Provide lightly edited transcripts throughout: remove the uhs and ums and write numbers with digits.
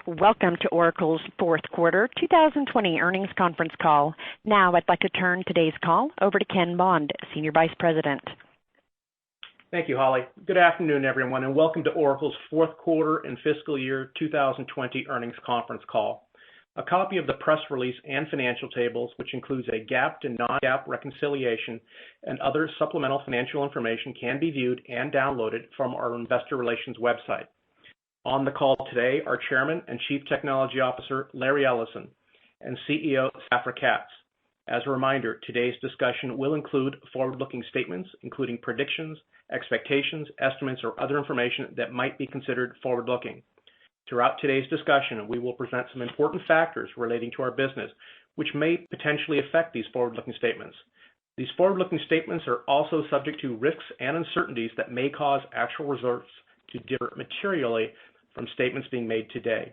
Welcome to Oracle's fourth quarter 2020 earnings conference call. Now I'd like to turn today's call over to Ken Bond, Senior Vice President. Thank you, Holly. Good afternoon, everyone, and welcome to Oracle's fourth quarter and fiscal year 2020 earnings conference call. A copy of the press release and financial tables, which includes a GAAP to non-GAAP reconciliation and other supplemental financial information, can be viewed and downloaded from our investor relations website. On the call today are Chairman and Chief Technology Officer Larry Ellison and CEO Safra Catz. As a reminder, today's discussion will include forward-looking statements, including predictions, expectations, estimates, or other information that might be considered forward-looking. Throughout today's discussion, we will present some important factors relating to our business, which may potentially affect these forward-looking statements. These forward-looking statements are also subject to risks and uncertainties that may cause actual results to differ materially from statements being made today.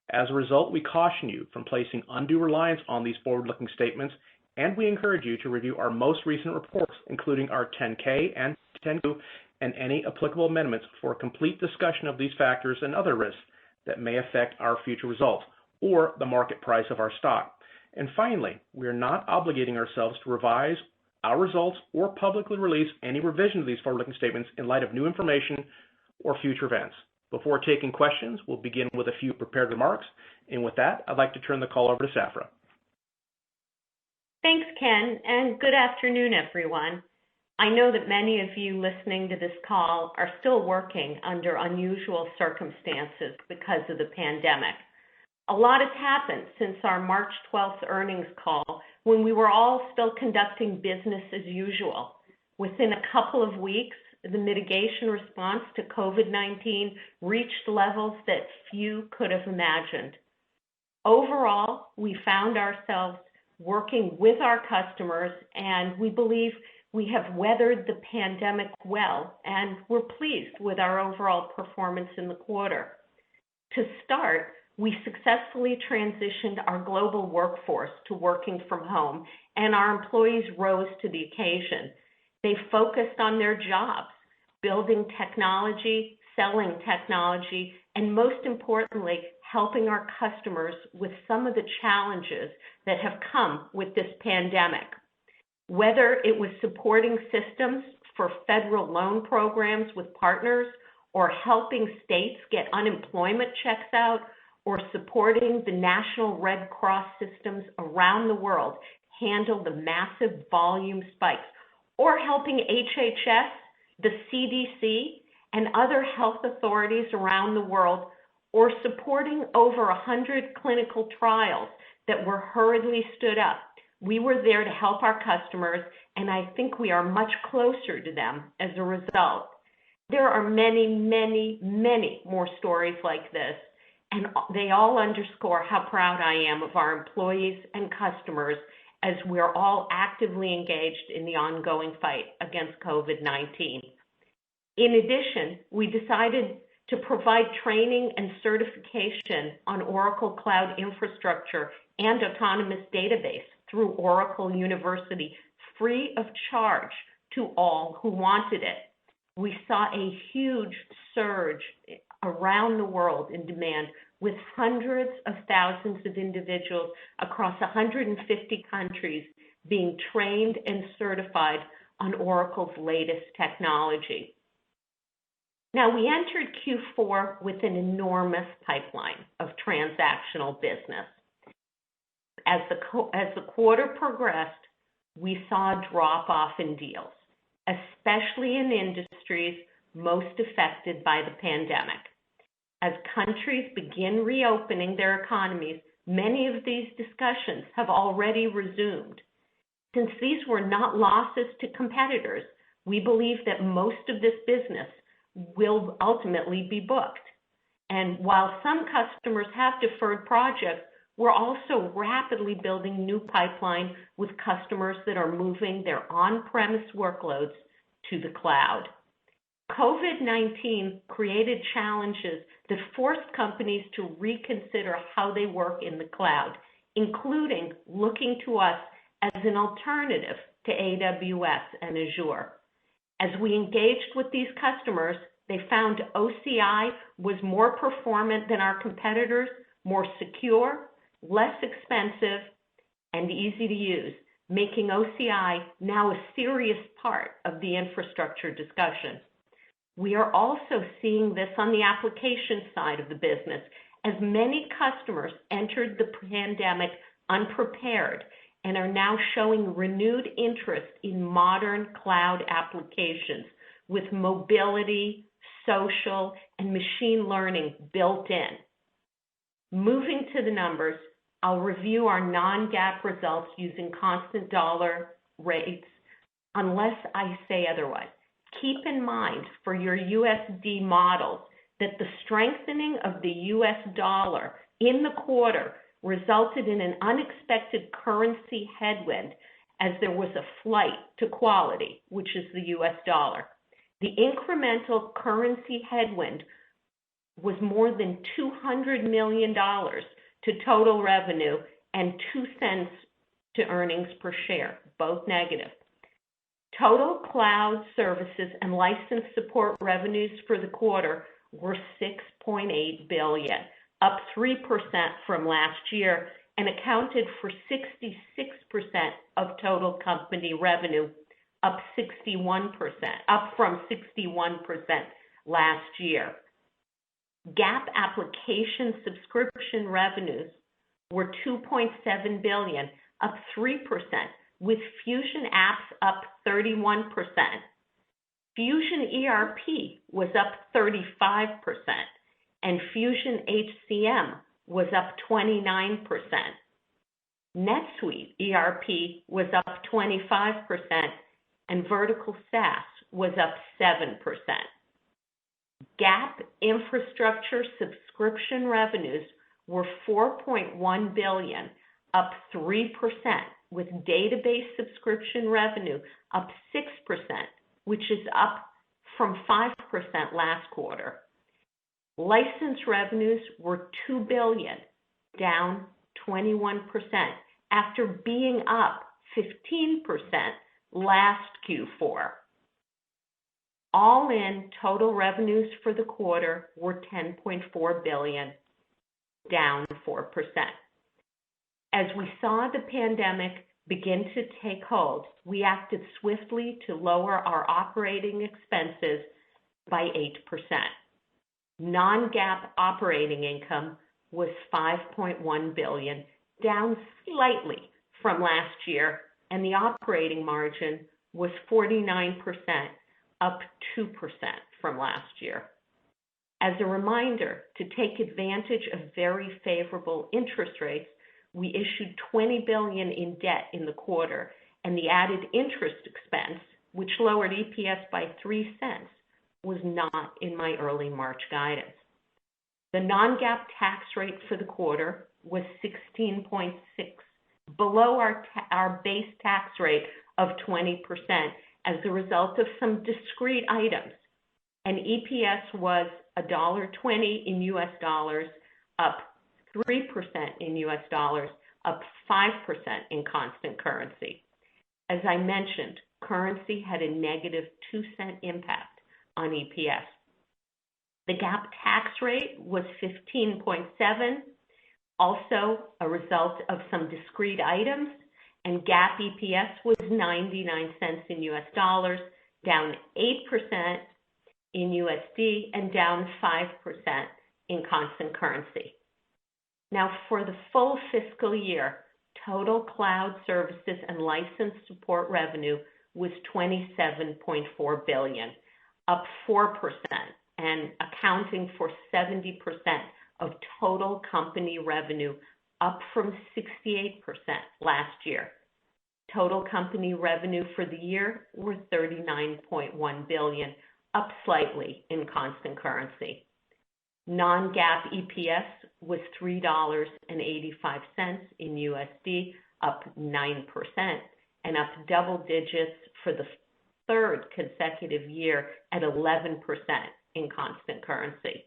As a result, we caution you from placing undue reliance on these forward-looking statements, and we encourage you to review our most recent reports, including our 10-K and 10-Q, and any applicable amendments for a complete discussion of these factors and other risks that may affect our future results or the market price of our stock. And finally, we are not obligating ourselves to revise our results or publicly release any revision of these forward-looking statements in light of new information or future events. Before taking questions, we'll begin with a few prepared remarks. And with that, I'd like to turn the call over to Safra. Thanks, Ken, and good afternoon, everyone. I know that many of you listening to this call are still working under unusual circumstances because of the pandemic. A lot has happened since our March 12th earnings call, when we were all still conducting business as usual. Within a couple of weeks, the mitigation response to COVID-19 reached levels that few could have imagined. Overall, we found ourselves working with our customers, and we believe we have weathered the pandemic well, and we're pleased with our overall performance in the quarter. To start, we successfully transitioned our global workforce to working from home, and our employees rose to the occasion. They focused on their jobs, building technology, selling technology, and most importantly, helping our customers with some of the challenges that have come with this pandemic. Whether it was supporting systems for federal loan programs with partners, or helping states get unemployment checks out, or supporting the National Red Cross systems around the world handle the massive volume spikes, or helping HHS, the CDC, and other health authorities around the world, or supporting over 100 clinical trials that were hurriedly stood up. We were there to help our customers, and I think we are much closer to them as a result. There are many, many, many more stories like this, and they all underscore how proud I am of our employees and customers as we're all actively engaged in the ongoing fight against COVID-19. In addition, we decided to provide training and certification on Oracle Cloud Infrastructure and Autonomous Database through Oracle University, free of charge to all who wanted it. We saw a huge surge around the world in demand, with hundreds of thousands of individuals across 150 countries being trained and certified on Oracle's latest technology. Now, we entered Q4 with an enormous pipeline of transactional business. As the quarter progressed, we saw a drop-off in deals, especially in industries most affected by the pandemic. As countries begin reopening their economies, many of these discussions have already resumed. Since these were not losses to competitors, we believe that most of this business will ultimately be booked. And while some customers have deferred projects, we're also rapidly building new pipeline with customers that are moving their on-premise workloads to the cloud. COVID-19 created challenges that forced companies to reconsider how they work in the cloud, including looking to us as an alternative to AWS and Azure. As we engaged with these customers, they found OCI was more performant than our competitors, more secure, less expensive, and easy to use, making OCI now a serious part of the infrastructure discussion. We are also seeing this on the application side of the business, as many customers entered the pandemic unprepared and are now showing renewed interest in modern cloud applications with mobility, social, and machine learning built in. Moving to the numbers, I'll review our non-GAAP results using constant dollar rates unless I say otherwise. Keep in mind for your USD models that the strengthening of the US dollar in the quarter resulted in an unexpected currency headwind as there was a flight to quality, which is the US dollar. The incremental currency headwind was more than $200 million to total revenue and 2 cents to earnings per share, both negative. Total cloud services and license support revenues for the quarter were $6.8 billion, up 3% from last year, and accounted for 66% of total company revenue, up from 61% last year. GAAP application subscription revenues were $2.7 billion, up 3%, with Fusion apps up 31%. Fusion ERP was up 35%, and Fusion HCM was up 29%. NetSuite ERP was up 25%, and Vertical SaaS was up 7%. GAAP infrastructure subscription revenues were $4.1 billion, up 3%, with database subscription revenue up 6%, which is up from 5% last quarter. License revenues were $2 billion, down 21%, after being up 15% last Q4. All in, total revenues for the quarter were $10.4 billion, down 4%. As we saw the pandemic begin to take hold, we acted swiftly to lower our operating expenses by 8%. Non-GAAP operating income was $5.1 billion, down slightly from last year, and the operating margin was 49%, up 2% from last year. As a reminder, to take advantage of very favorable interest rates, we issued $20 billion in debt in the quarter, and the added interest expense, which lowered EPS by 3 cents, was not in my early March guidance. The non-GAAP tax rate for the quarter was 16.6%, below our base tax rate of 20% as a result of some discrete items. And EPS was $1.20 in US dollars, up 3% in US dollars, up 5% in constant currency. As I mentioned, currency had a negative 2-cent impact on EPS. The GAAP tax rate was 15.7%, also a result of some discrete items, and GAAP EPS was 99 cents in US dollars, down 8% in USD, and down 5% in constant currency. Now, for the full fiscal year, total cloud services and license support revenue was $27.4 billion, up 4%, and accounting for 70% of total company revenue, up from 68% last year. Total company revenue for the year were $39.1 billion, up slightly in constant currency. Non-GAAP EPS was $3.85 in USD, up 9%, and up double digits for the third consecutive year at 11% in constant currency.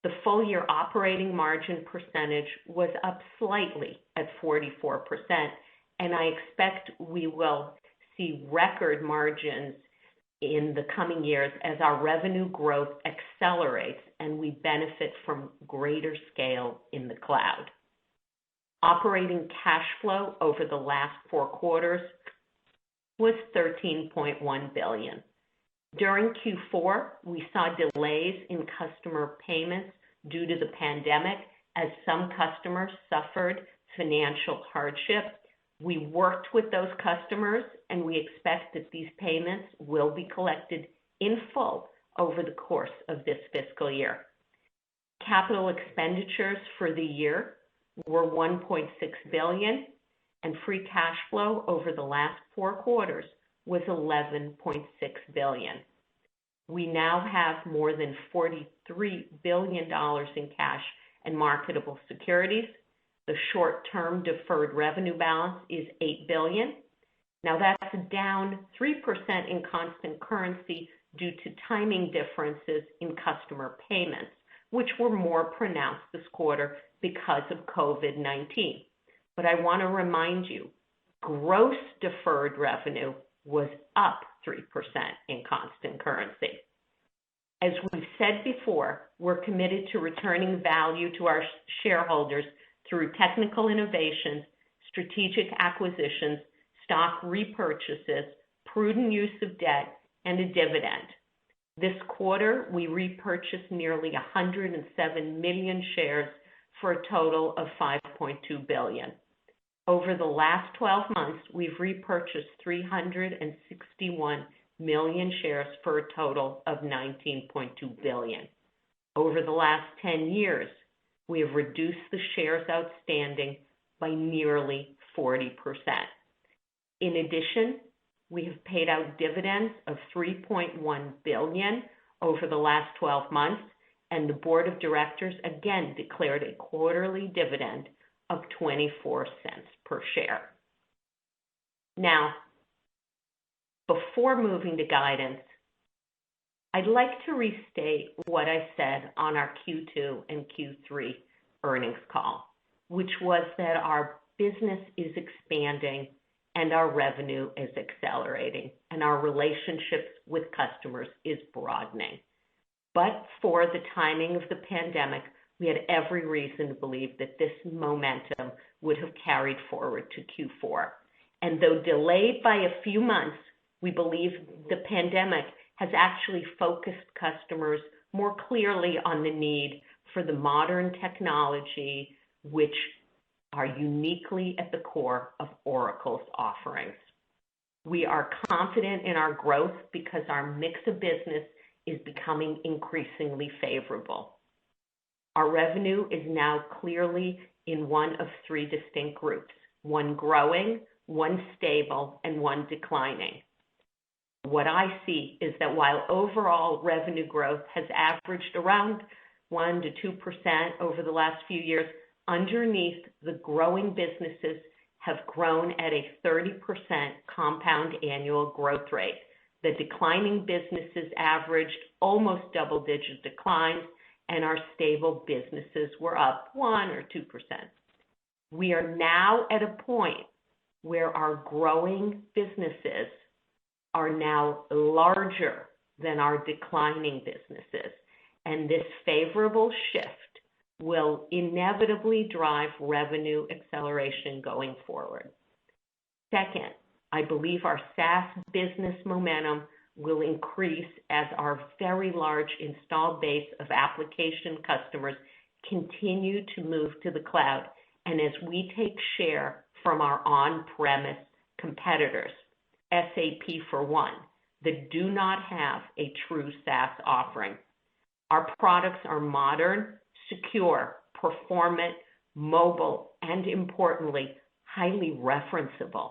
The full year operating margin percentage was up slightly at 44%, and I expect we will see record margins in the coming years as our revenue growth accelerates and we benefit from greater scale in the cloud. Operating cash flow over the last 4 quarters was $13.1 billion. During Q4, we saw delays in customer payments due to the pandemic as some customers suffered financial hardship. We worked with those customers and we expect that these payments will be collected in full over the course of this fiscal year. Capital expenditures for the year were $1.6 billion, and free cash flow over the last 4 quarters was $11.6 billion. We now have more than $43 billion in cash and marketable securities. The short-term deferred revenue balance is $8 billion. Now that's down 3% in constant currency due to timing differences in customer payments, which were more pronounced this quarter because of COVID-19. But I want to remind you, gross deferred revenue was up 3% in constant currency. As we've said before, we're committed to returning value to our shareholders through technical innovations, strategic acquisitions, stock repurchases, prudent use of debt, and a dividend. This quarter, we repurchased nearly 107 million shares for a total of $5.2 billion. Over the last 12 months, we've repurchased 361 million shares for a total of $19.2 billion. Over the last 10 years, we have reduced the shares outstanding by nearly 40%. In addition, we have paid out dividends of $3.1 billion over the last 12 months, and the board of directors again declared a quarterly dividend of 24 cents per share. Now, before moving to guidance, I'd like to restate what I said on our Q2 and Q3 earnings call, which was that our business is expanding and our revenue is accelerating and our relationships with customers is broadening. But for the timing of the pandemic, we had every reason to believe that this momentum would have carried forward to Q4. And though delayed by a few months, we believe the pandemic has actually focused customers more clearly on the need for the modern technology which are uniquely at the core of Oracle's offerings. We are confident in our growth because our mix of business is becoming increasingly favorable. Our revenue is now clearly in one of 3 distinct groups, one growing, one stable, and one declining. What I see is that while overall revenue growth has averaged around 1 to 2% over the last few years, underneath the growing businesses have grown at a 30% compound annual growth rate. The declining businesses averaged almost double-digit declines, and our stable businesses were up 1 or 2%. We are now at a point where our growing businesses are now larger than our declining businesses, and this favorable shift will inevitably drive revenue acceleration going forward. Second, I believe our SaaS business momentum will increase as our very large installed base of application customers continue to move to the cloud and as we take share from our on-premise competitors, SAP for one, that do not have a true SaaS offering. Our products are modern, secure, performant, mobile, and importantly, highly referenceable.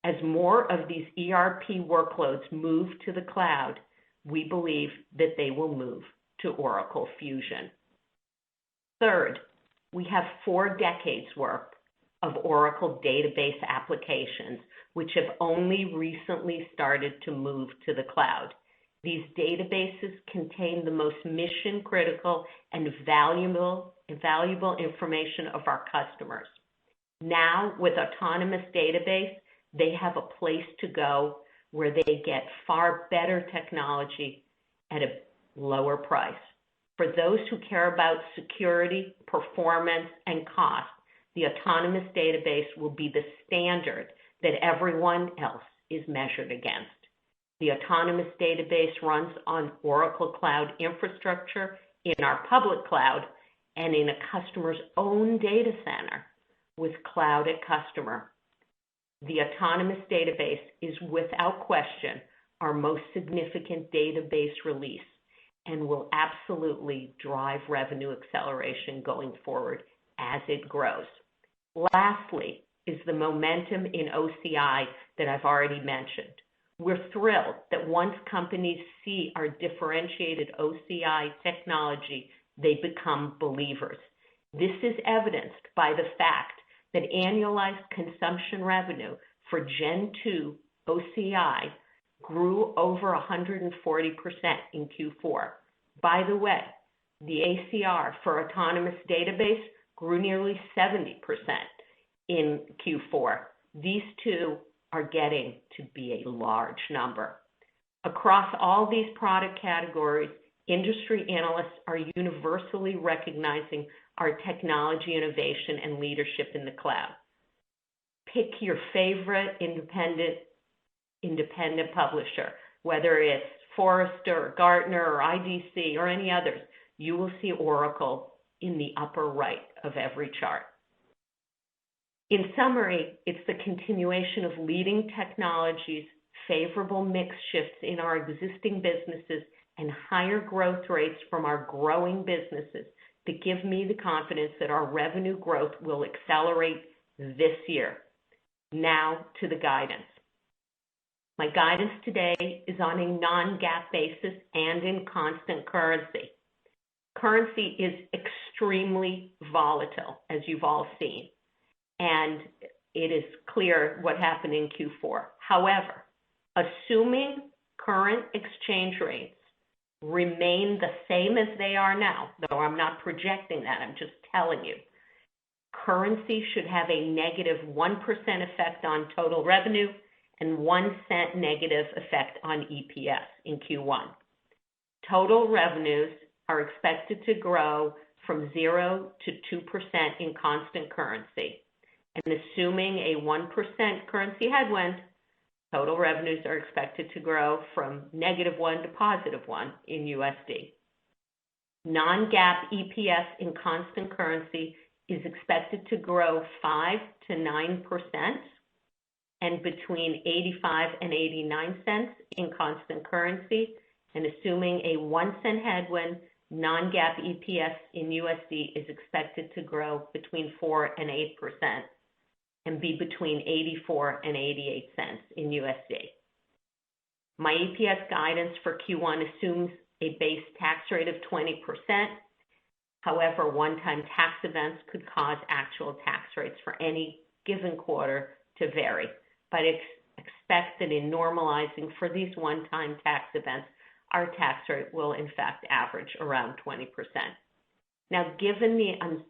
As more of these ERP workloads move to the cloud, we believe that they will move to Oracle Fusion. Third, we have 4 decades worth of Oracle database applications, which have only recently started to move to the cloud. These databases contain the most mission-critical and valuable information of our customers. Now, with Autonomous Database, they have a place to go where they get far better technology at a lower price. For those who care about security, performance, and cost, the autonomous database will be the standard that everyone else is measured against. The autonomous database runs on Oracle Cloud infrastructure in our public cloud and in a customer's own data center with Cloud at Customer. The autonomous database is without question our most significant database release and will absolutely drive revenue acceleration going forward as it grows. Lastly is the momentum in OCI that I've already mentioned. We're thrilled that once companies see our differentiated OCI technology, they become believers. This is evidenced by the fact that annualized consumption revenue for Gen 2 OCI grew over 140% in Q4. By the way, the ACR for autonomous database grew nearly 70% in Q4. These two are getting to be a large number. Across all these product categories, industry analysts are universally recognizing our technology innovation and leadership in the cloud. Pick your favorite independent publisher, whether it's Forrester, Gartner, or IDC, or any others. You will see Oracle in the upper right of every chart. In summary, it's the continuation of leading technologies, favorable mix shifts in our existing businesses, and higher growth rates from our growing businesses that give me the confidence that our revenue growth will accelerate this year. Now to the guidance. My guidance today is on a non-GAAP basis and in constant currency. Currency is extremely volatile, as you've all seen, and it is clear what happened in Q4. However, assuming current exchange rates remain the same as they are now, though I'm not projecting that, I'm just telling you, currency should have a negative 1% effect on total revenue and 1 cent negative effect on EPS in Q1. Total revenues are expected to grow from 0 to 2% in constant currency. And assuming a 1% currency headwind, total revenues are expected to grow from -1 to +1 in USD. Non-GAAP EPS in constant currency is expected to grow 5 to 9% and between 85 and 89 cents in constant currency. And assuming a 1 cent headwind, non-GAAP EPS in USD is expected to grow between 4 and 8% and be between 84 and 88 cents in USD. My EPS guidance for Q1 assumes a base tax rate of 20%. However, one-time tax events could cause actual tax rates for any given quarter to vary. But expect that in normalizing for these one-time tax events, our tax rate will in fact average around 20%. Now, given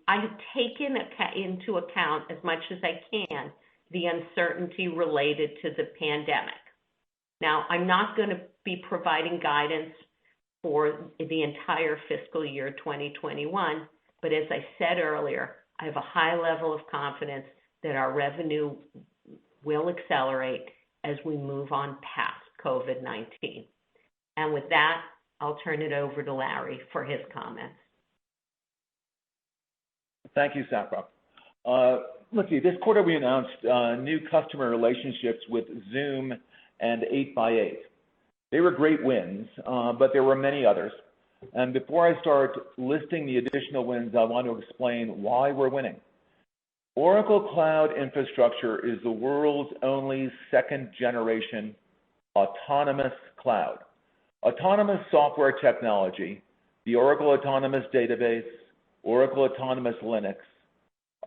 I've taken into account as much as I can the uncertainty related to the pandemic. Now, I'm not going to be providing guidance for the entire fiscal year 2021, but as I said earlier, I have a high level of confidence that our revenue will accelerate as we move on past COVID-19. And with that, I'll turn it over to Larry for his comments. Thank you, Safra. Let's see, this quarter we announced new customer relationships with Zoom and 8x8. They were great wins, but there were many others. And before I start listing the additional wins, I want to explain why we're winning. Oracle Cloud Infrastructure is the world's only second-generation autonomous cloud. Autonomous software technology, the Oracle Autonomous Database, Oracle Autonomous Linux.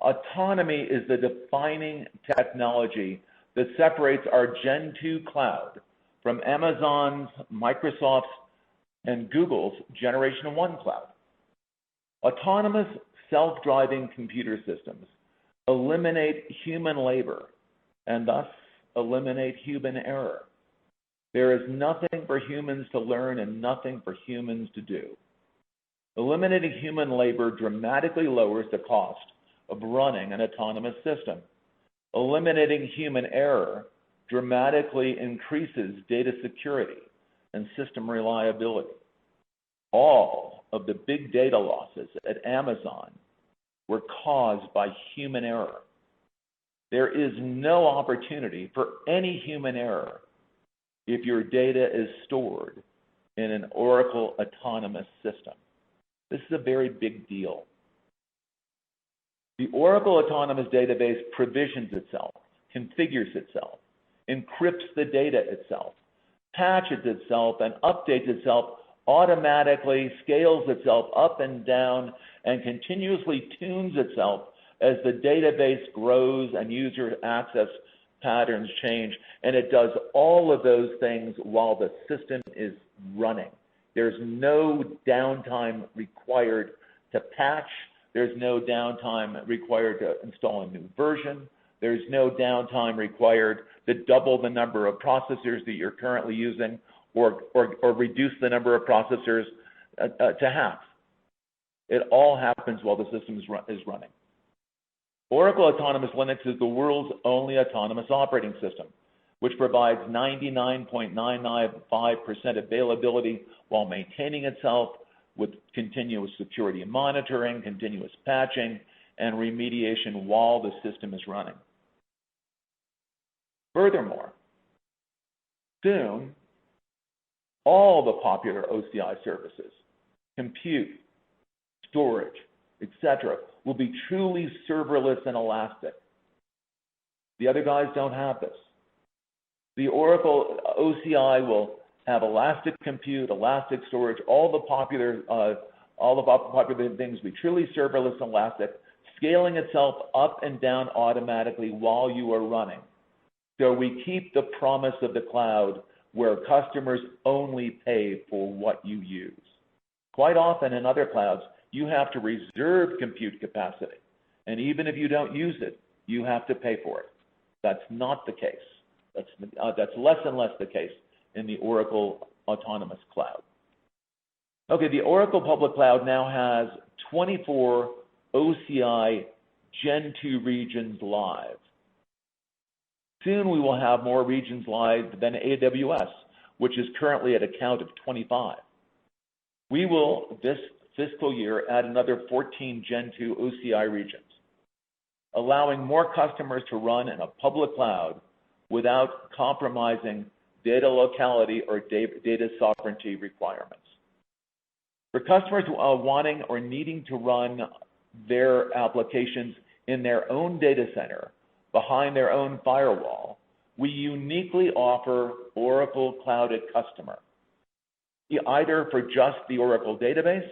Autonomy is the defining technology that separates our Gen 2 cloud from Amazon's, Microsoft's, and Google's Generation 1 cloud. Autonomous self-driving computer systems eliminate human labor and thus eliminate human error. There is nothing for humans to learn and nothing for humans to do. Eliminating human labor dramatically lowers the cost of running an autonomous system. Eliminating human error dramatically increases data security and system reliability. All of the big data losses at Amazon were caused by human error. There is no opportunity for any human error if your data is stored in an Oracle autonomous system. This is a very big deal. The Oracle Autonomous Database provisions itself, configures itself, encrypts the data itself, patches itself, and updates itself automatically, scales itself up and down, and continuously tunes itself as the database grows and user access patterns change. And it does all of those things while the system is running. There's no downtime required to patch. There's no downtime required to install a new version. There's no downtime required to double the number of processors that you're currently using or reduce the number of processors to half. It all happens while the system is running. Oracle Autonomous Linux is the world's only autonomous operating system, which provides 99.995% availability while maintaining itself with continuous security and monitoring, continuous patching, and remediation while the system is running. Furthermore, soon, all the popular OCI services, compute, storage, etc., will be truly serverless and elastic. The other guys don't have this. The Oracle OCI will have elastic compute, elastic storage, all the popular things will be truly serverless and elastic, scaling itself up and down automatically while you are running. So we keep the promise of the cloud where customers only pay for what you use. Quite often in other clouds, you have to reserve compute capacity. And even if you don't use it, you have to pay for it. That's not the case. That's less and less the case in the Oracle Autonomous Cloud. Okay, the Oracle Public Cloud now has 24 OCI Gen 2 regions live. Soon we will have more regions live than AWS, which is currently at a count of 25. We will, this fiscal year, add another 14 Gen 2 OCI regions, allowing more customers to run in a public cloud without compromising data locality or data sovereignty requirements. For customers wanting or needing to run their applications in their own data center behind their own firewall, we uniquely offer Oracle Cloud@Customer, either for just the Oracle database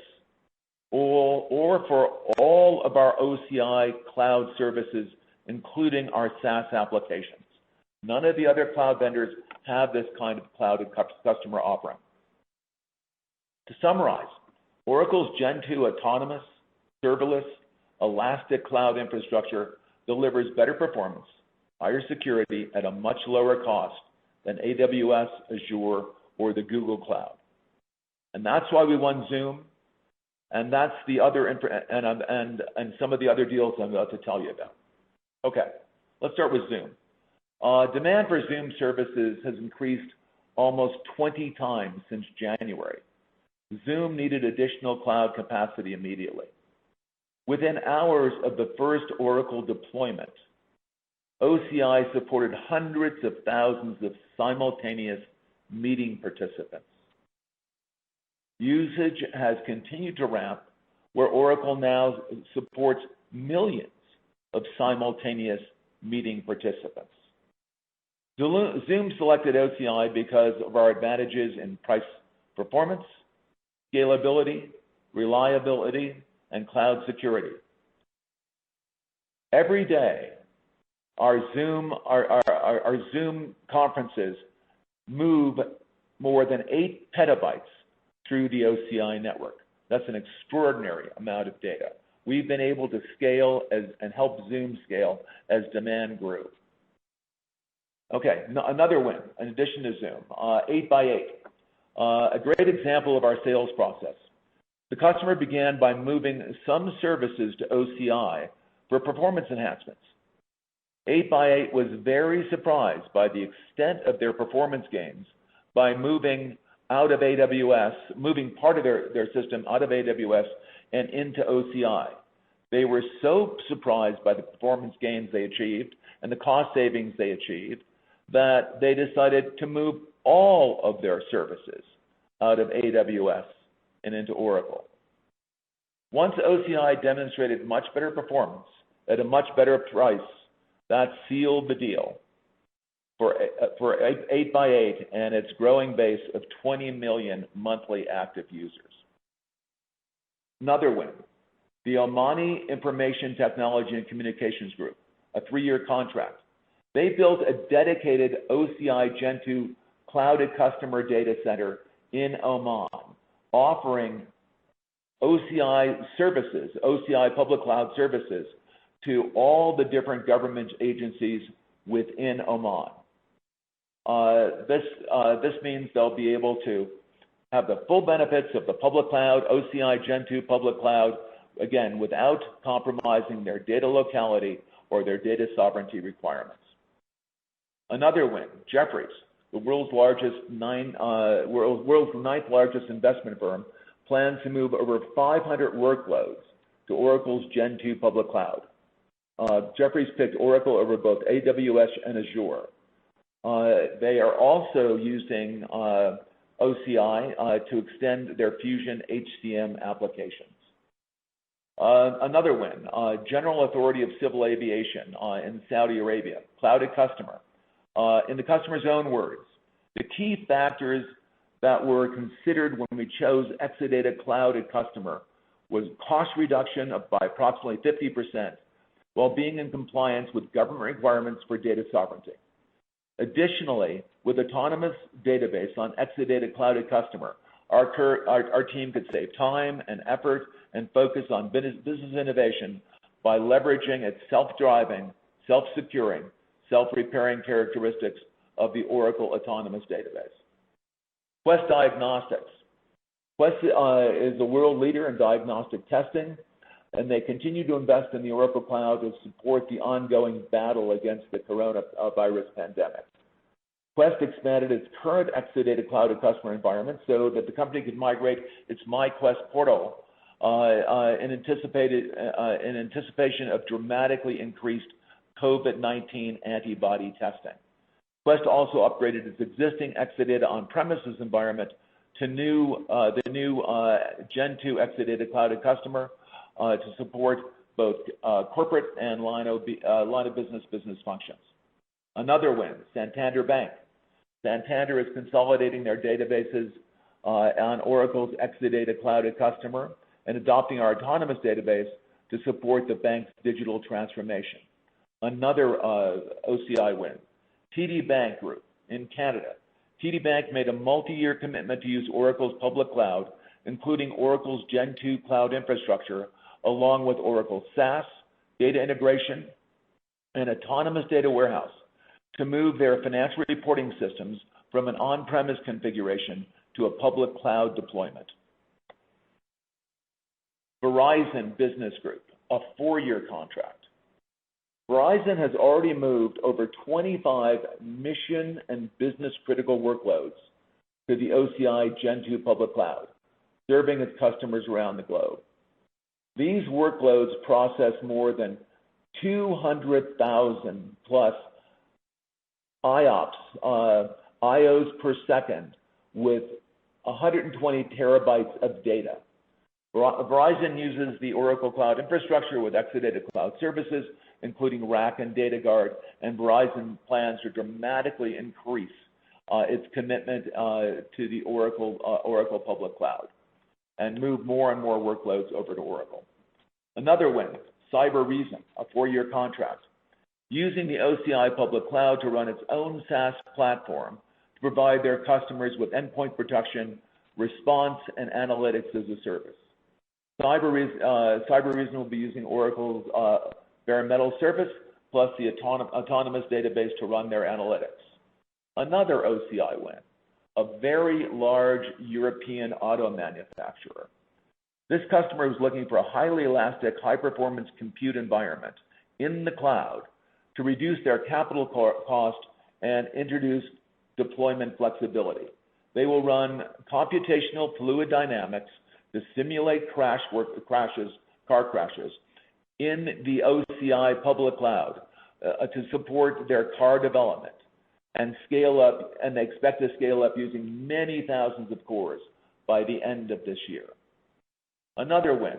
or for all of our OCI cloud services, including our SaaS applications. None of the other cloud vendors have this kind of Cloud@Customer offering. To summarize, Oracle's Gen 2 autonomous, serverless, elastic cloud infrastructure delivers better performance, higher security at a much lower cost than AWS, Azure, or the Google Cloud. And that's why we won Zoom, and that's the other and some of the other deals I'm about to tell you about. Okay, let's start with Zoom. Demand for Zoom services has increased almost 20 times since January. Zoom needed additional cloud capacity immediately. Within hours of the first Oracle deployment, OCI supported hundreds of thousands of simultaneous meeting participants. Usage has continued to ramp, where Oracle now supports millions of simultaneous meeting participants. Zoom selected OCI because of our advantages in price performance, scalability, reliability, and cloud security. Every day, our Zoom conferences move more than 8 petabytes through the OCI network. That's an extraordinary amount of data. We've been able to scale and help Zoom scale as demand grew. Okay, another win, in addition to Zoom, 8x8. A great example of our sales process. The customer began by moving some services to OCI for performance enhancements. 8x8 was very surprised by the extent of their performance gains by moving out of AWS, moving part of their system out of AWS and into OCI. They were so surprised by the performance gains they achieved and the cost savings they achieved that they decided to move all of their services out of AWS and into Oracle. Once OCI demonstrated much better performance at a much better price, that sealed the deal for 8x8 and its growing base of 20 million monthly active users. Another win, the Omani Information Technology and Communications Group, a 3-year contract. They built a dedicated OCI Gen 2 clouded customer data center in Oman, offering OCI services, OCI public cloud services, to all the different government agencies within Oman. This means they'll be able to have the full benefits of the public cloud, OCI Gen 2 public cloud, again, without compromising their data locality or their data sovereignty requirements. Another win, Jefferies, the world's ninth largest investment firm, plans to move over 500 workloads to Oracle's Gen 2 public cloud. Jefferies picked Oracle over both AWS and Azure. They are also using OCI to extend their Fusion HCM applications. Another win, General Authority of Civil Aviation in Saudi Arabia, clouded customer. In the customer's own words, the key factors that were considered when we chose Exadata clouded customer was cost reduction by approximately 50%, while being in compliance with government requirements for data sovereignty. Additionally, with autonomous database on Exadata clouded customer, our team could save time and effort and focus on business innovation by leveraging its self-driving, self-securing, self-repairing characteristics of the Oracle Autonomous Database. Quest Diagnostics. Quest is a world leader in diagnostic testing, and they continue to invest in the Oracle Cloud to support the ongoing battle against the coronavirus pandemic. Quest expanded its current Exadata clouded customer environment so that the company could migrate its MyQuest portal in anticipation of dramatically increased COVID-19 antibody testing. Quest also upgraded its existing Exadata on-premises environment to the new Gen 2 Exadata clouded customer to support both corporate and line of business functions. Another win, Santander Bank. Santander is consolidating their databases on Oracle's Exadata clouded customer and adopting our autonomous database to support the bank's digital transformation. Another OCI win, TD Bank Group in Canada. TD Bank made a multi-year commitment to use Oracle's public cloud, including Oracle's Gen 2 cloud infrastructure, along with Oracle SaaS, data integration, and autonomous data warehouse to move their financial reporting systems from an on-premise configuration to a public cloud deployment. Verizon Business Group, a 4-year contract. Verizon has already moved over 25 mission and business critical workloads to the OCI Gen 2 public cloud, serving its customers around the globe. These workloads process more than 200,000 plus IOPS per second with 120 terabytes of data. Verizon uses the Oracle Cloud infrastructure with Exadata Cloud Services, including RAC and DataGuard, and Verizon plans to dramatically increase its commitment to the Oracle Public Cloud and move more and more workloads over to Oracle. Another win, Cybereason, a 4-year contract, using the OCI Public Cloud to run its own SaaS platform to provide their customers with endpoint protection, response, and analytics as a service. Cybereason will be using Oracle's bare metal service plus the autonomous database to run their analytics. Another OCI win, a very large European auto manufacturer. This customer was looking for a highly elastic, high-performance compute environment in the cloud to reduce their capital cost and introduce deployment flexibility. They will run computational fluid dynamics to simulate car crashes in the OCI public cloud to support their car development and scale up, and they expect to scale up using many thousands of cores by the end of this year. Another win,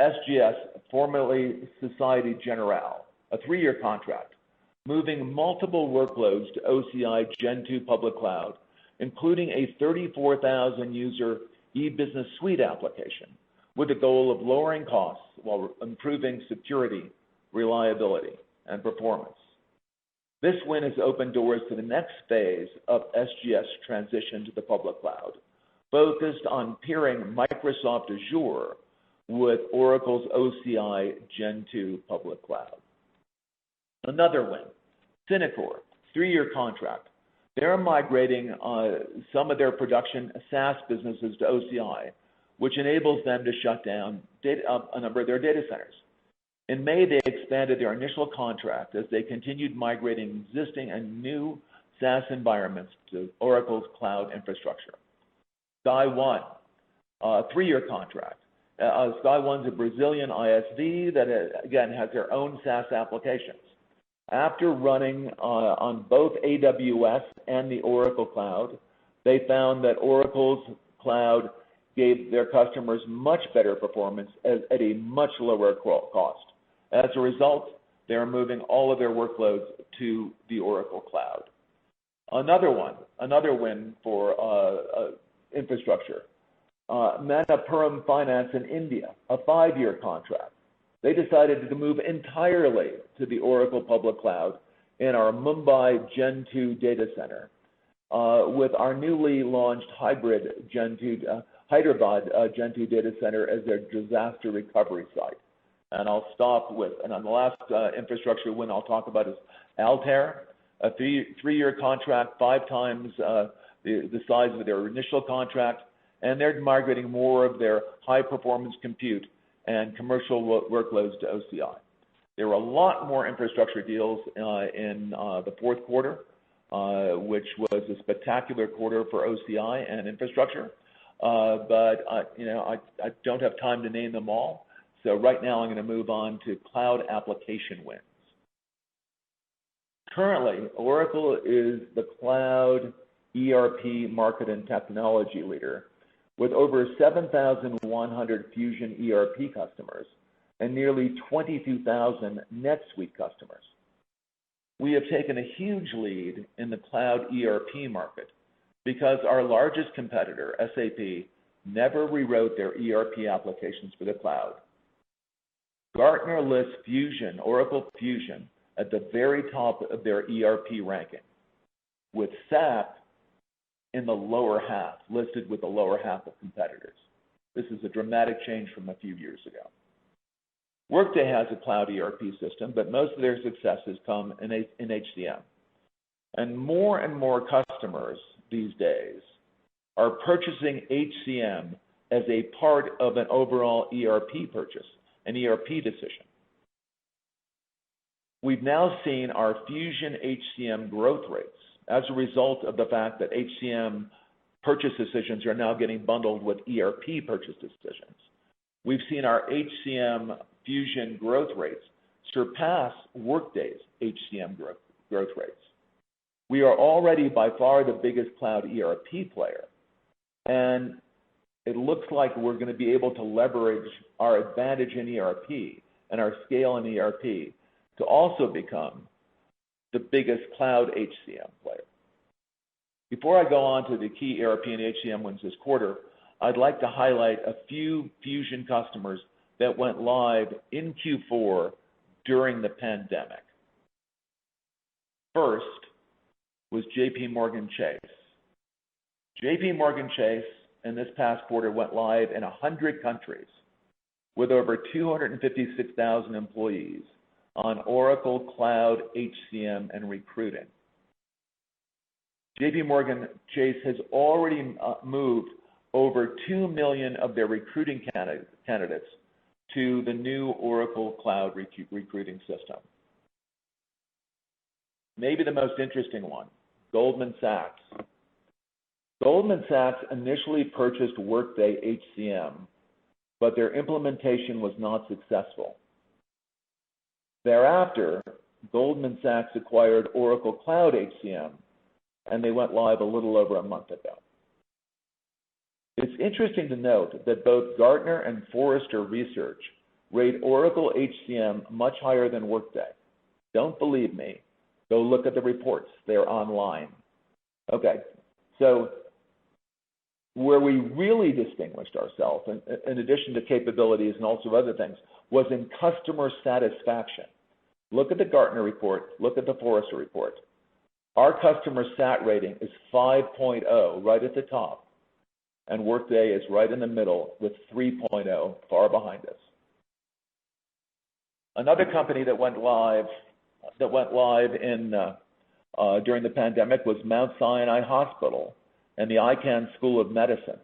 SGS, formerly Societe Generale, a 3-year contract, moving multiple workloads to OCI Gen 2 public cloud, including a 34,000 user e-business suite application with the goal of lowering costs while improving security, reliability, and performance. This win has opened doors to the next phase of SGS transition to the public cloud, focused on pairing Microsoft Azure with Oracle's OCI Gen 2 public cloud. Another win, Synacor, 3-year contract. They're migrating some of their production SaaS businesses to OCI, which enables them to shut down a number of their data centers. In May, they expanded their initial contract as they continued migrating existing and new SaaS environments to Oracle's cloud infrastructure. SkyOne, a 3-year contract. SkyOne's a Brazilian ISV that, again, has their own SaaS applications. After running on both AWS and the Oracle Cloud, they found that Oracle's cloud gave their customers much better performance at a much lower cost. As a result, they are moving all of their workloads to the Oracle Cloud. Another win for infrastructure. Manappuram Finance in India, a 5-year contract. They decided to move entirely to the Oracle public cloud in our Mumbai Gen 2 data center with our newly launched Hyderabad Gen 2 data center as their disaster recovery site. And I'll stop with, and on the last infrastructure win I'll talk about is Altair, a 3-year contract, 5 times the size of their initial contract, and they're migrating more of their high-performance compute and commercial workloads to OCI. There were a lot more infrastructure deals in the fourth quarter, which was a spectacular quarter for OCI and infrastructure, but I don't have time to name them all. So right now I'm going to move on to cloud application wins. Currently, Oracle is the cloud ERP market and technology leader with over 7,100 Fusion ERP customers and nearly 22,000 NetSuite customers. We have taken a huge lead in the cloud ERP market because our largest competitor, SAP, never rewrote their ERP applications for the cloud. Gartner lists Fusion, Oracle Fusion, at the very top of their ERP ranking, with SAP in the lower half, listed with the lower half of competitors. This is a dramatic change from a few years ago. Workday has a cloud ERP system, but most of their successes come in HCM. And more customers these days are purchasing HCM as a part of an overall ERP purchase, an ERP decision. We've now seen our Fusion HCM growth rates as a result of the fact that HCM purchase decisions are now getting bundled with ERP purchase decisions. We've seen our HCM Fusion growth rates surpass Workday's HCM growth rates. We are already by far the biggest cloud ERP player, and it looks like we're going to be able to leverage our advantage in ERP and our scale in ERP to also become the biggest cloud HCM player. Before I go on to the key ERP and HCM wins this quarter, I'd like to highlight a few Fusion customers that went live in Q4 during the pandemic. First was JPMorgan Chase. JPMorgan Chase in this past quarter went live in 100 countries with over 256,000 employees on Oracle Cloud HCM and recruiting. JP Morgan Chase has already moved over 2 million of their recruiting candidates to the new Oracle Cloud recruiting system. Maybe the most interesting one, Goldman Sachs. Goldman Sachs initially purchased Workday HCM, but their implementation was not successful. Thereafter, Goldman Sachs acquired Oracle Cloud HCM, and they went live a little over a month ago. It's interesting to note that both Gartner and Forrester Research rate Oracle HCM much higher than Workday. Don't believe me? Go look at the reports. They're online. Okay, so where we really distinguished ourselves, in addition to capabilities and also other things, was in customer satisfaction. Look at the Gartner report, look at the Forrester report. Our customer sat rating is 5.0, right at the top, and Workday is right in the middle with 3.0, far behind us. Another company that went live during the pandemic was Mount Sinai Hospital and the Icahn School of Medicine.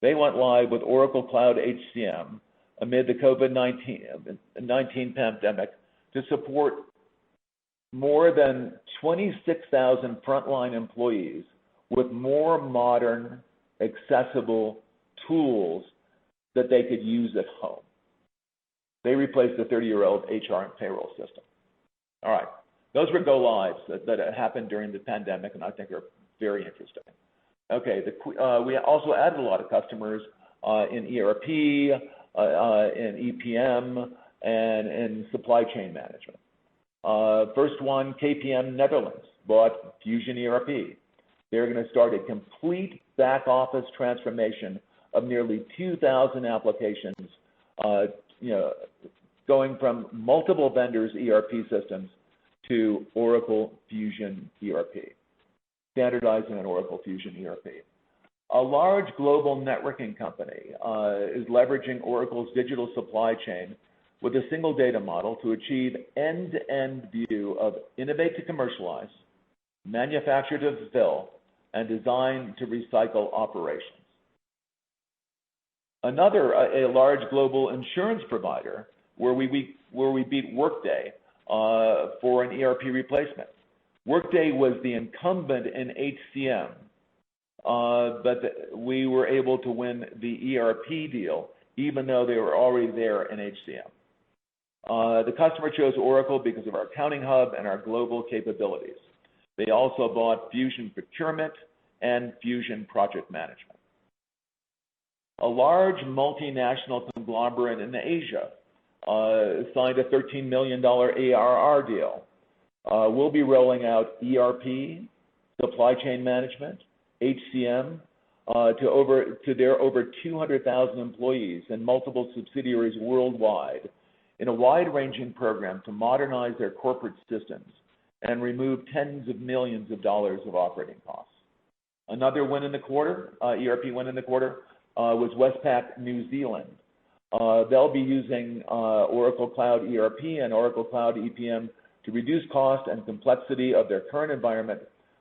They went live with Oracle Cloud HCM amid the COVID-19 pandemic to support more than 26,000 frontline employees with more modern, accessible tools that they could use at home. They replaced the 30-year-old HR and payroll system. All right, those were go-lives that happened during the pandemic, and I think are very interesting. Okay, we also added a lot of customers in ERP, in EPM, and in supply chain management. First one, KPM Netherlands, bought Fusion ERP. They're going to start a complete back-office transformation of nearly 2,000 applications, going from multiple vendors' ERP systems to Oracle Fusion ERP, standardizing on Oracle Fusion ERP. A large global networking company is leveraging Oracle's digital supply chain with a single data model to achieve end-to-end view of innovate to commercialize, manufacture to fulfill, and design to recycle operations. Another, a large global insurance provider where we beat Workday for an ERP replacement. Workday was the incumbent in HCM, but we were able to win the ERP deal even though they were already there in HCM. The customer chose Oracle because of our accounting hub and our global capabilities. They also bought Fusion Procurement and Fusion Project Management. A large multinational conglomerate in Asia signed a $13 million ARR deal. We'll be rolling out ERP, supply chain management, HCM, to their over 200,000 employees and multiple subsidiaries worldwide in a wide-ranging program to modernize their corporate systems and remove tens of millions of dollars of operating costs. Another win in the quarter, ERP win in the quarter, was Westpac New Zealand. They'll be using Oracle Cloud ERP and Oracle Cloud EPM to reduce cost and complexity of their current environment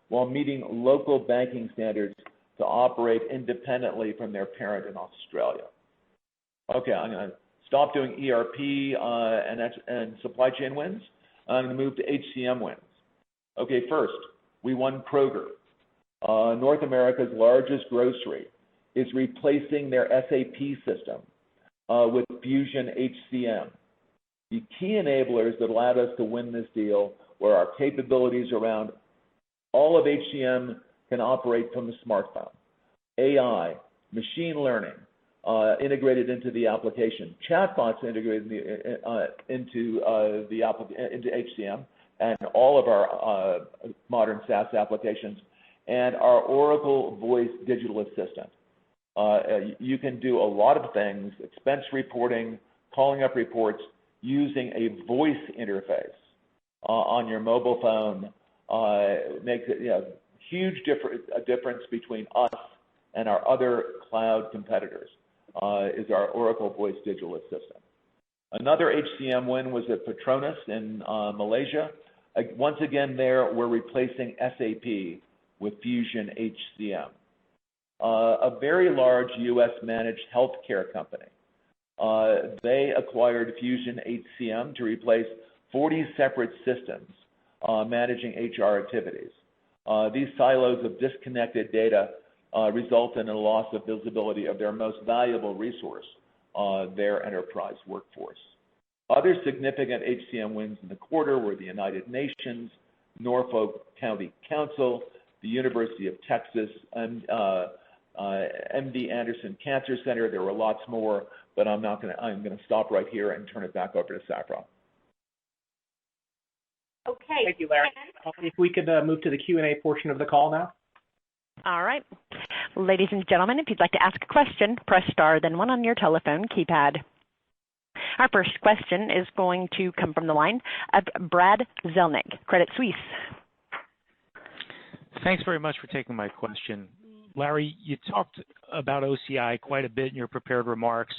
while meeting local banking standards to operate independently from their parent in Australia. Okay, I'm going to stop doing ERP and supply chain wins. I'm going to move to HCM wins. Okay, first, we won Kroger. North America's largest grocery is replacing their SAP system with Fusion HCM. The key enablers that allowed us to win this deal were our capabilities around all of HCM can operate from the smartphone, AI, machine learning integrated into the application, chatbots integrated into HCM, and all of our modern SaaS applications, and our Oracle Voice Digital Assistant. You can do a lot of things, expense reporting, calling up reports, using a voice interface on your mobile phone. Makes it a huge difference between us and our other cloud competitors, is our Oracle Voice Digital Assistant. Another HCM win was at Petronas in Malaysia. Once again there, we're replacing SAP with Fusion HCM. A very large U.S. managed healthcare company. They acquired Fusion HCM to replace 40 separate systems managing HR activities. These silos of disconnected data result in a loss of visibility of their most valuable resource, their enterprise workforce. Other significant HCM wins in the quarter were the United Nations, Norfolk County Council, the University of Texas, and MD Anderson Cancer Center. There were lots more, but I'm going to stop right here and turn it back over to Safra. Okay. Thank you, Larry. If we could move to the Q&A portion of the call now. All right. Ladies and gentlemen, if you'd like to ask a question, press star, then 1 on your telephone keypad. Our first question is going to come from the line of Brad Zelnick, Credit Suisse. Thanks very much for taking my question. Larry, you talked about OCI quite a bit in your prepared remarks,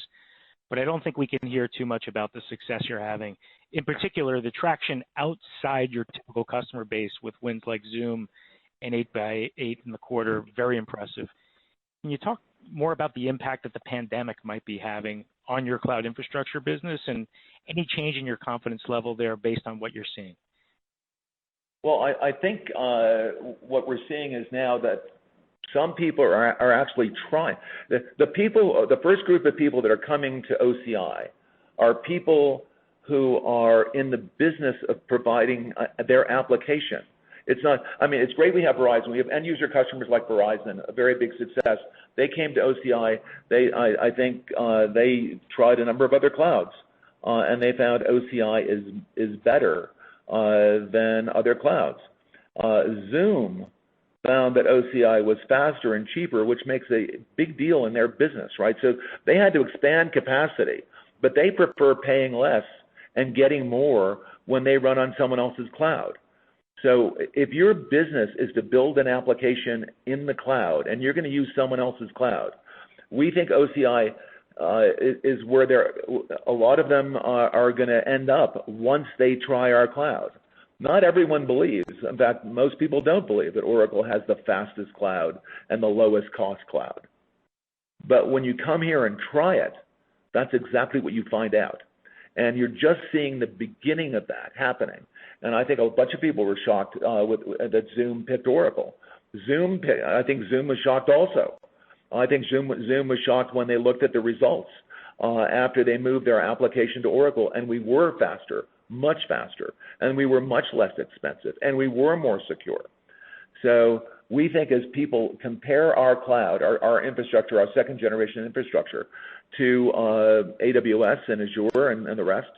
but I don't think we can hear too much about the success you're having. In particular, the traction outside your typical customer base with wins like Zoom and 8x8 in the quarter, very impressive. Can you talk more about the impact that the pandemic might be having on your cloud infrastructure business and any change in your confidence level there based on what you're seeing? Well, I think what we're seeing is now that some people are actually trying. The first group of people that are coming to OCI are people who are in the business of providing their application. It's not, I mean, it's great we have Verizon. We have end user customers like Verizon, a very big success. They came to OCI. I think they tried a number of other clouds, and they found OCI is better than other clouds. Zoom found that OCI was faster and cheaper, which makes a big deal in their business, right? So they had to expand capacity, but they prefer paying less and getting more when they run on someone else's cloud. So if your business is to build an application in the cloud and you're going to use someone else's cloud, we think OCI is where a lot of them are going to end up once they try our cloud. Not everyone believes, in fact, most people don't believe that Oracle has the fastest cloud and the lowest cost cloud. But when you come here and try it, that's exactly what you find out. And you're just seeing the beginning of that happening. And I think a bunch of people were shocked that Zoom picked Oracle. I think Zoom was shocked also. I think Zoom was shocked when they looked at the results after they moved their application to Oracle, and we were faster, much faster, and we were much less expensive, and we were more secure. So we think as people compare our cloud, our infrastructure, our second generation infrastructure, to AWS and Azure and the rest,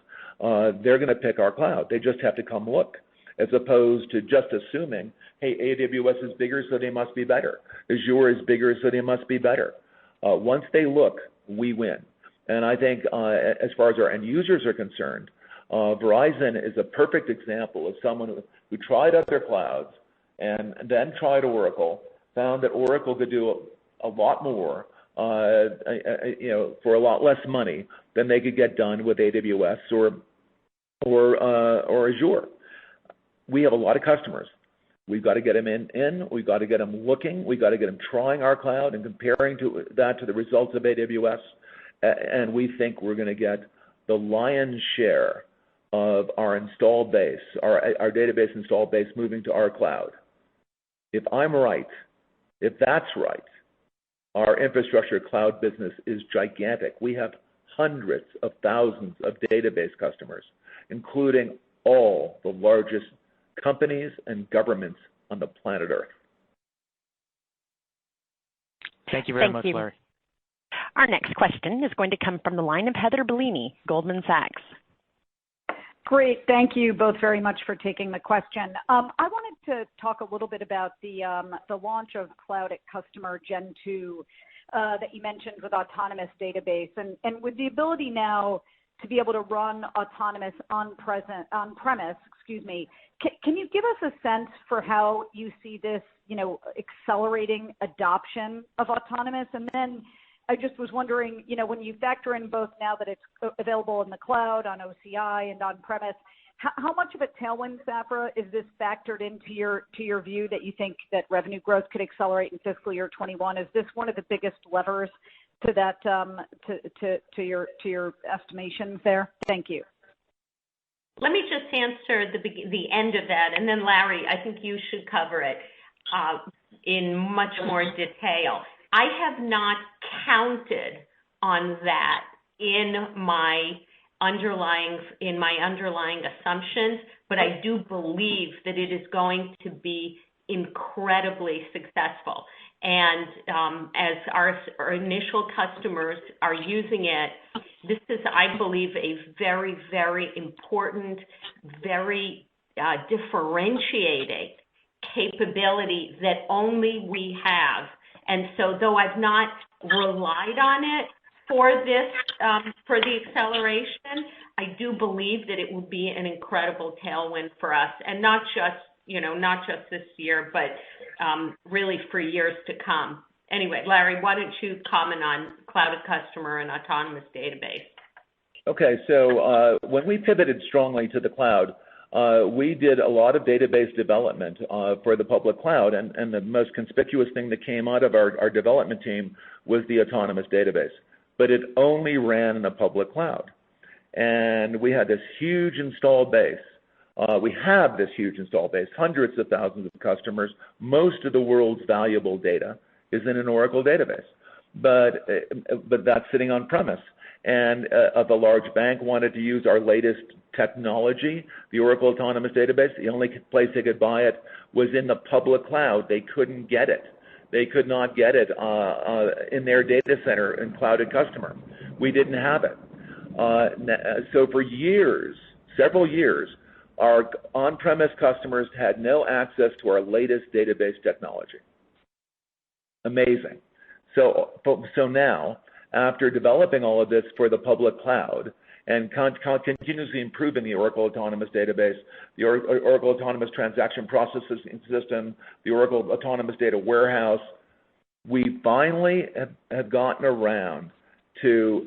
they're going to pick our cloud. They just have to come look, as opposed to just assuming, hey, AWS is bigger, so they must be better. Azure is bigger, so they must be better. Once they look, we win. And I think as far as our end users are concerned, Verizon is a perfect example of someone who tried other clouds and then tried Oracle, found that Oracle could do a lot more for a lot less money than they could get done with AWS or Azure. We have a lot of customers. We've got to get them in. We've got to get them looking. We've got to get them trying our cloud and comparing that to the results of AWS. And we think we're going to get the lion's share of our installed base, our database installed base moving to our cloud. If I'm right, if that's right, our infrastructure cloud business is gigantic. We have hundreds of thousands of database customers, including all the largest companies and governments on the planet Earth. Thank you very much, Larry. Our next question is going to come from the line of Heather Bellini, Goldman Sachs. Great. Thank you both very much for taking the question. I wanted to talk a little bit about the launch of Cloud at Customer Gen 2 that you mentioned with Autonomous Database. And with the ability now to be able to run Autonomous on-premise, can you give us a sense for how you see this, accelerating adoption of Autonomous? And then I just was wondering, when you factor in both now that it's available in the cloud, on OCI, and on-premise, how much of a tailwind, Safra, is this factored into your view that you think that revenue growth could accelerate in fiscal year 21? Is this one of the biggest levers to that to your estimations there? Thank you. Let me just answer the end of that, and then Larry, I think you should cover it in much more detail. I have not counted on that in my underlying assumptions, but I do believe that it is going to be incredibly successful. And as our initial customers are using it, this is, I believe, a very, very important, very differentiating capability that only we have. And so though I've not relied on it for this, for the acceleration, I do believe that it will be an incredible tailwind for us, and not just this year, but really for years to come. Anyway, Larry, why don't you comment on Cloud Customer and Autonomous Database? Okay, so when we pivoted strongly to the cloud, we did a lot of database development for the public cloud, and the most conspicuous thing that came out of our development team was the Autonomous Database. But it only ran in the public cloud. And we had this huge install base. We have this huge install base, hundreds of thousands of customers. Most of the world's valuable data is in an Oracle database, but that's sitting on premise. And the large bank wanted to use our latest technology, the Oracle Autonomous Database. The only place they could buy it was in the public cloud. They couldn't get it. They could not get it in their data center in Cloud Customer. We didn't have it. So for years, several years, our on-premise customers had no access to our latest database technology. Amazing. So now, after developing all of this for the public cloud and continuously improving the Oracle Autonomous Database, the Oracle Autonomous Transaction Processing System, the Oracle Autonomous Data Warehouse, we finally have gotten around to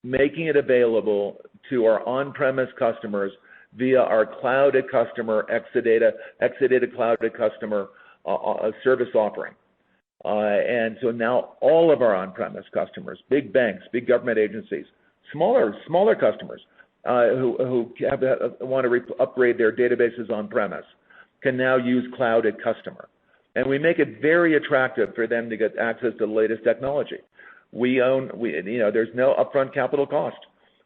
making it available to our on-premise customers via our Cloud Customer, Exadata Cloud Customer service offering. And so now all of our on-premise customers, big banks, big government agencies, smaller customers who want to upgrade their databases on-premise can now use Cloud Customer. And we make it very attractive for them to get access to the latest technology. There's no upfront capital cost,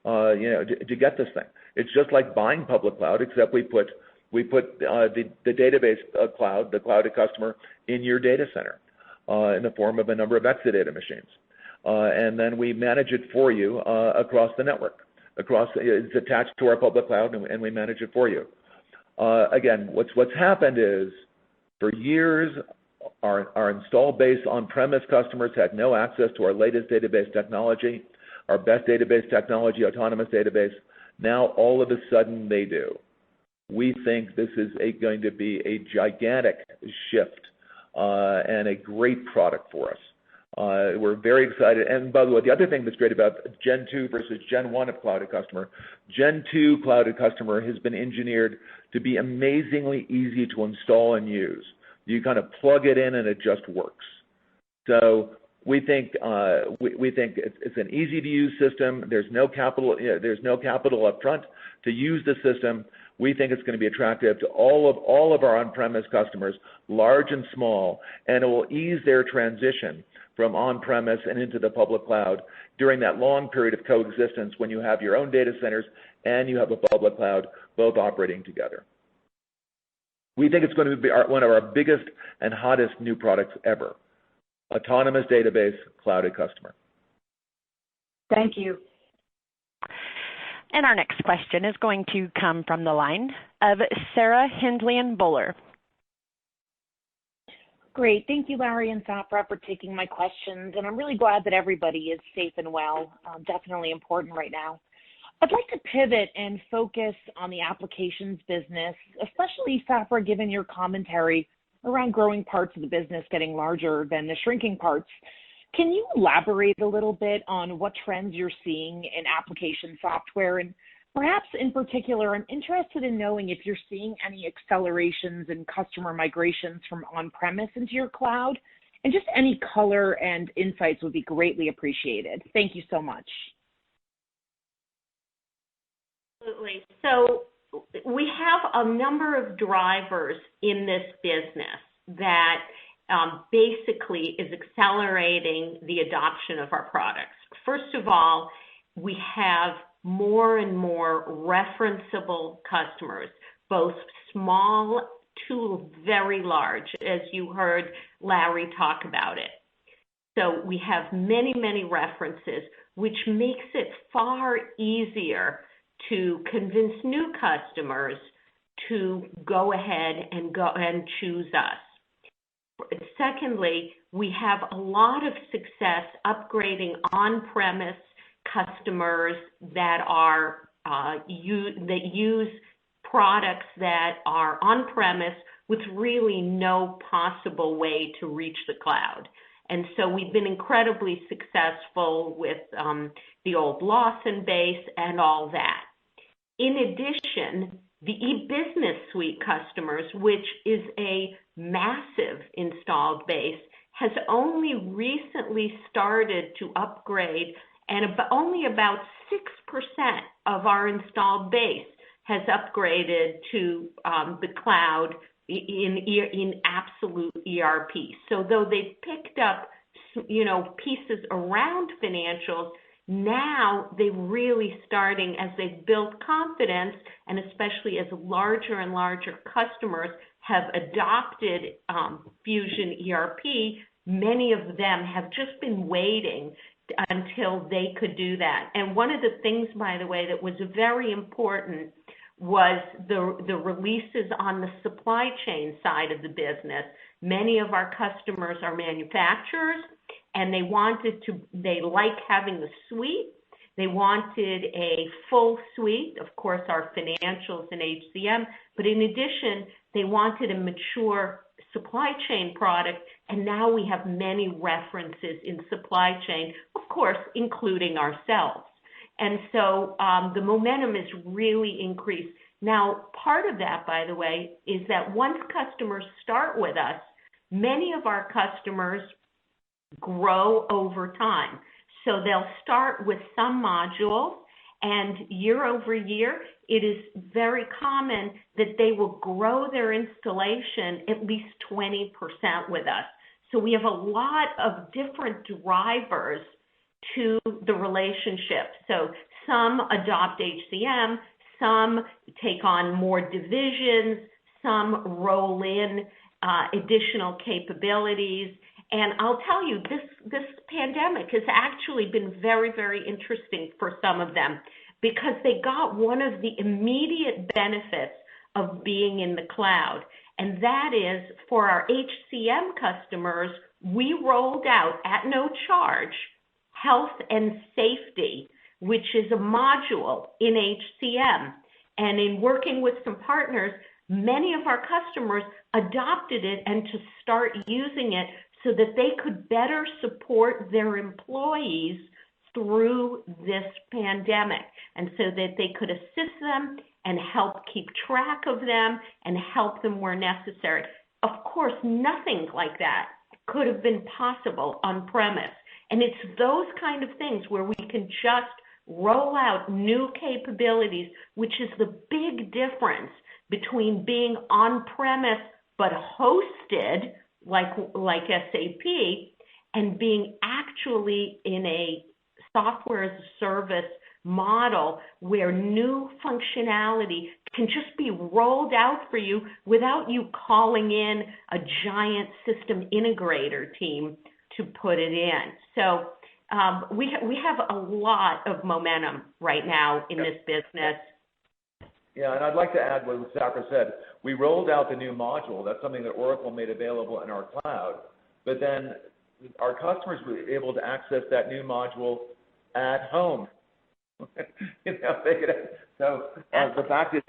to get this thing. It's just like buying public cloud, except we put the database cloud, the Cloud Customer, in your data center in the form of a number of Exadata machines. And then we manage it for you across the network. It's attached to our public cloud, and we manage it for you. Again, what's happened is, for years, our install base on-premise customers had no access to our latest database technology, our best database technology, Autonomous Database. Now, all of a sudden, they do. We think this is going to be a gigantic shift and a great product for us. We're very excited. And by the way, the other thing that's great about Gen 2 versus Gen 1 of Cloud Customer, Gen 2 Cloud Customer has been engineered to be amazingly easy to install and use. You kind of plug it in and it just works. So we think it's an easy-to-use system. There's no capital up front to use the system. We think it's going to be attractive to all of our on-premise customers, large and small, and it will ease their transition from on-premise and into the public cloud during that long period of coexistence when you have your own data centers and you have a public cloud both operating together. We think it's going to be one of our biggest and hottest new products ever. Autonomous Database, Cloud Customer. Thank you. And our next question is going to come from the line of Sarah Hindlian-Bowler. Great. Thank you, Larry and Safra, for taking my questions. And I'm really glad that everybody is safe and well. Definitely important right now. I'd like to pivot and focus on the applications business, especially, Safra, given your commentary around growing parts of the business getting larger than the shrinking parts. Can you elaborate a little bit on what trends you're seeing in application software? And perhaps in particular, I'm interested in knowing if you're seeing any accelerations in customer migrations from on-premise into your cloud. And just any color and insights would be greatly appreciated. Thank you so much. Absolutely. So we have a number of drivers in this business that basically is accelerating the adoption of our products. First of all, we have more and more referenceable customers, both small to very large, as you heard Larry talk about it. So we have many, many references, which makes it far easier to convince new customers to go ahead and choose us. Secondly, we have a lot of success upgrading on-premise customers that use products that are on-premise with really no possible way to reach the cloud. And so we've been incredibly successful with the old Lawson base and all that. In addition, the e-business suite customers, which is a massive installed base, has only recently started to upgrade, and only about 6% of our installed base has upgraded to the cloud in absolute ERP. So though they've picked up, pieces around financials, now they're really starting, as they've built confidence, and especially as larger and larger customers have adopted Fusion ERP, many of them have just been waiting until they could do that. And one of the things, by the way, that was very important was the releases on the supply chain side of the business. Many of our customers are manufacturers, and they like having the suite. They wanted a full suite, of course, our financials and HCM, but in addition, they wanted a mature supply chain product, and now we have many references in supply chain, of course, including ourselves. And so the momentum is really increased. Now, part of that, by the way, is that once customers start with us, many of our customers grow over time. So they'll start with some modules, and year over year, it is very common that they will grow their installation at least 20% with us. So we have a lot of different drivers to the relationship. So some adopt HCM, some take on more divisions, some roll in additional capabilities. And I'll tell you, this pandemic has actually been very, very interesting for some of them, because they got one of the immediate benefits of being in the cloud. And that is, for our HCM customers, we rolled out at no charge health and safety, which is a module in HCM. And in working with some partners, many of our customers adopted it and to start using it so that they could better support their employees through this pandemic, and so that they could assist them and help keep track of them and help them where necessary. Of course, nothing like that could have been possible on premise. And it's those kind of things where we can just roll out new capabilities, which is the big difference between being on premise but hosted like SAP, and being actually in a software as a service model where new functionality can just be rolled out for you without you calling in a giant system integrator team to put it in. So we have a lot of momentum right now in this business. Yeah, and I'd like to add what Safra said. We rolled out the new module. That's something that Oracle made available in our cloud. But then our customers were able to access that new module at home. The fact is,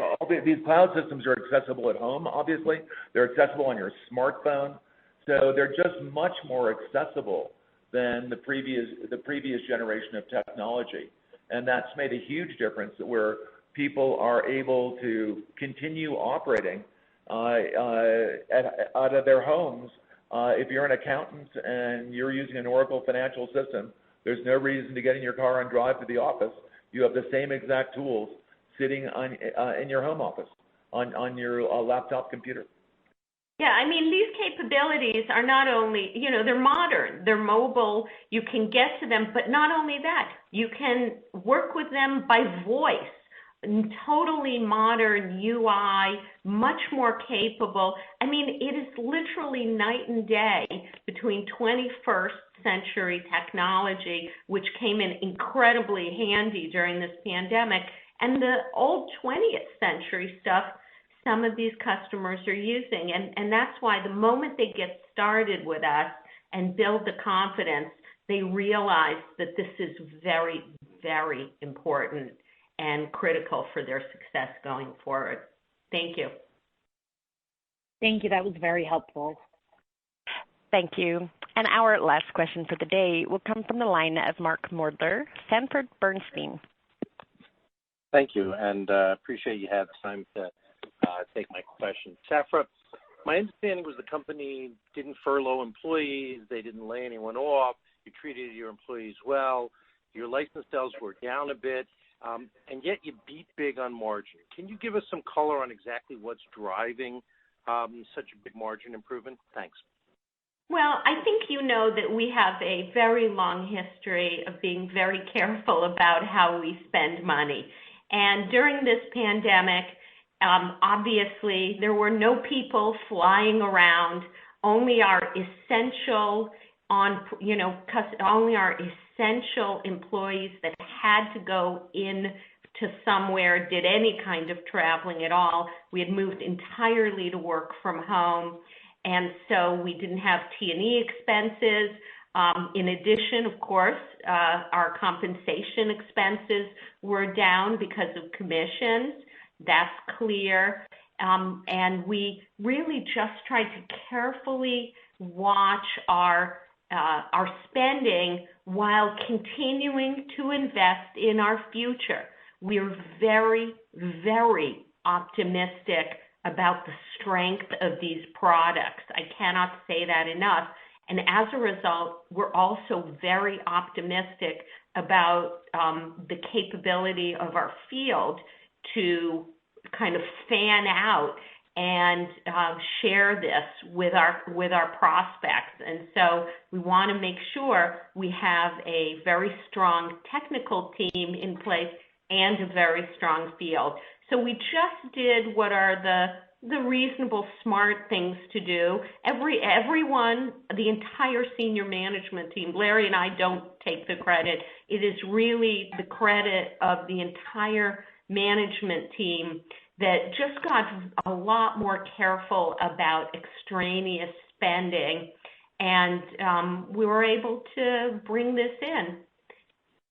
these cloud systems are accessible at home, obviously. They're accessible on your smartphone. So they're just much more accessible than the previous generation of technology. And that's made a huge difference where people are able to continue operating out of their homes. If you're an accountant and you're using an Oracle financial system, there's no reason to get in your car and drive to the office. You have the same exact tools sitting in your home office on your laptop computer. Yeah, I mean, these capabilities are not only, they're modern, they're mobile, you can get to them, but not only that, you can work with them by voice. Totally modern UI, much more capable. I mean, it is literally night and day between 21st century technology, which came in incredibly handy during this pandemic, and the old 20th century stuff some of these customers are using. And that's why the moment they get started with us and build the confidence, they realize that this is very, very important and critical for their success going forward. Thank you. Thank you. That was very helpful. Thank you. And our last question for the day will come from the line of Mark Mordler, Sanford Bernstein. Thank you, and appreciate you had time to take my question. Safra, my understanding was the company didn't furlough employees, they didn't lay anyone off, you treated your employees well, your license sales were down a bit, and yet you beat big on margin. Can you give us some color on exactly what's driving such a big margin improvement? Thanks. Well, I think you know that we have a very long history of being very careful about how we spend money. And during this pandemic, obviously, there were no people flying around. Only our essential employees that had to go in to somewhere did any kind of traveling at all. We had moved entirely to work from home, and so we didn't have T&E expenses. In addition, of course, our compensation expenses were down because of commissions. That's clear. And we really just tried to carefully watch our spending while continuing to invest in our future. We're very, very optimistic about the strength of these products. I cannot say that enough. And as a result, we're also very optimistic about the capability of our field to kind of fan out and share this with our prospects. And so we want to make sure we have a very strong technical team in place and a very strong field. So we just did what are the reasonable, smart things to do. Everyone, the entire senior management team, Larry and I don't take the credit. It is really the credit of the entire management team that just got a lot more careful about extraneous spending, and we were able to bring this in.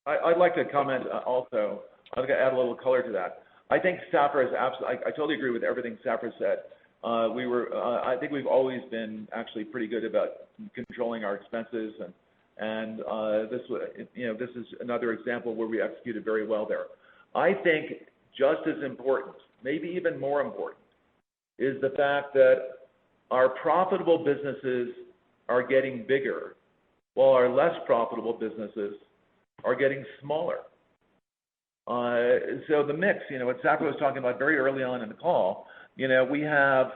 I'd like to comment also. I'd like to add a little color to that. I think Safra is absolutely. I totally agree with everything Safra said. I think we've always been actually pretty good about controlling our expenses, and this is another example where we executed very well there. I think just as important, maybe even more important, is the fact that our profitable businesses are getting bigger, while our less profitable businesses are getting smaller. So the mix, what Safra was talking about very early on in the call, we have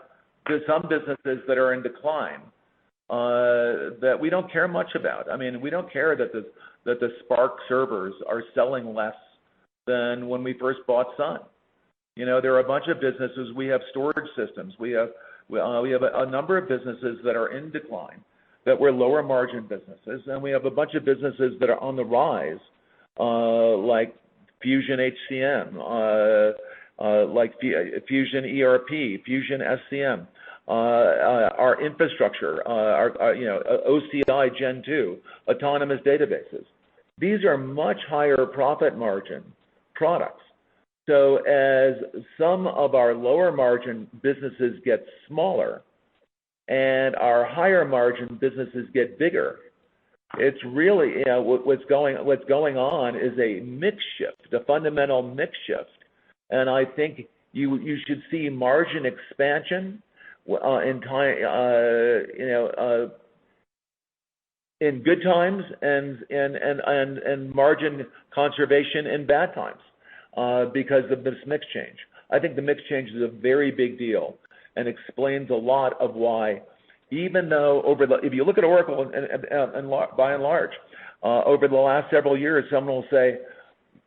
some businesses that are in decline that we don't care much about. I mean, we don't care that the Spark servers are selling less than when we first bought Sun. There are a bunch of businesses. We have storage systems. We have a number of businesses that are in decline, that were lower margin businesses, and we have a bunch of businesses that are on the rise, like Fusion HCM, like Fusion ERP, Fusion SCM, our infrastructure, our OCI Gen 2, autonomous databases. These are much higher profit margin products. So as some of our lower margin businesses get smaller and our higher margin businesses get bigger, It's really, what's going on is a mix shift, a fundamental mix shift, and I think you should see margin expansion in good times and margin conservation in bad times because of this mix change. I think the mix change is a very big deal and explains a lot of why, even though if you look at Oracle and by and large, over the last several years, someone will say,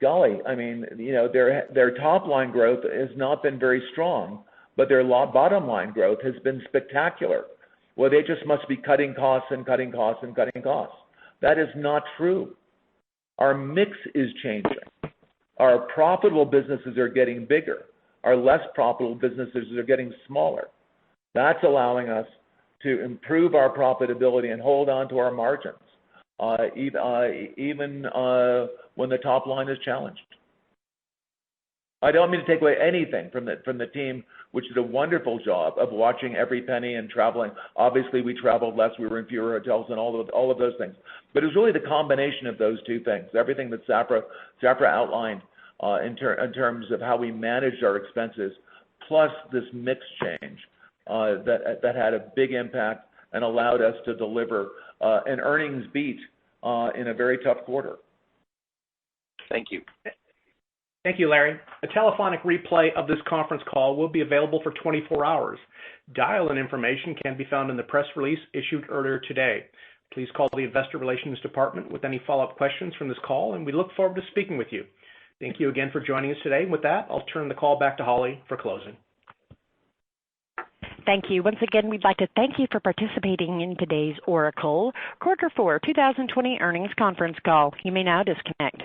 golly, I mean, their top line growth has not been very strong, but their bottom line growth has been spectacular. Well, they just must be cutting costs and cutting costs and cutting costs. That is not true. Our mix is changing. Our profitable businesses are getting bigger. Our less profitable businesses are getting smaller. That's allowing us to improve our profitability and hold on to our margins, even when the top line is challenged. I don't mean to take away anything from the team, which did a wonderful job of watching every penny and traveling. Obviously, we traveled less, we were in fewer hotels, and all of those things. But it was really the combination of those two things, everything that Safra outlined in terms of how we managed our expenses, plus this mix change that had a big impact and allowed us to deliver an earnings beat in a very tough quarter. Thank you. Thank you, Larry. A telephonic replay of this conference call will be available for 24 hours. Dial-in information can be found in the press release issued earlier today. Please call the Investor Relations Department with any follow-up questions from this call, and we look forward to speaking with you. Thank you again for joining us today. With that, I'll turn the call back to Holly for closing. Thank you. Once again, we'd like to thank you for participating in today's Oracle Quarter 4 2020 earnings conference call. You may now disconnect.